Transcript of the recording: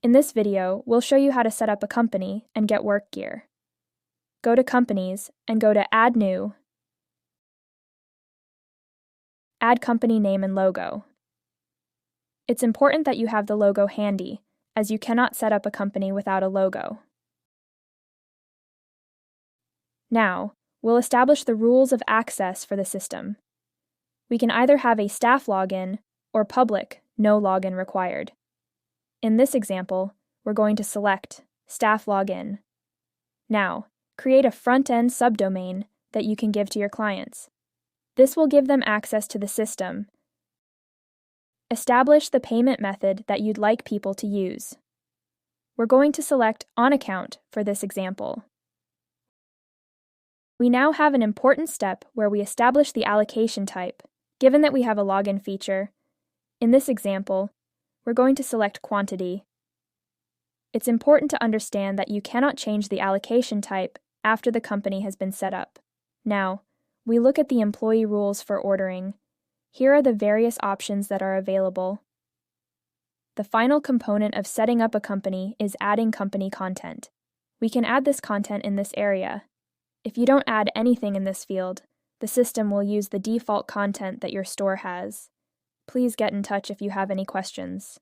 In this video, we'll show you how to set up a company and get WorkGear. Go to Companies and go to Add New. Add company name and logo. It's important that you have the logo handy, as you cannot set up a company without a logo. Now, we'll establish the rules of access for the system. We can either have a staff login or public, no login required. In this example, we're going to select Staff Login. Now, create a front-end subdomain that you can give to your clients. This will give them access to the system. Establish the payment method that you'd like people to use. We're going to select On Account for this example. We now have an important step where we establish the allocation type. Given that we have a login feature, in this example, we're going to select Quantity. It's important to understand that you cannot change the allocation type after the company has been set up. Now, we look at the employee rules for ordering. Here are the various options that are available. The final component of setting up a company is adding company content. We can add this content in this area. If you don't add anything in this field, the system will use the default content that your store has. Please get in touch if you have any questions.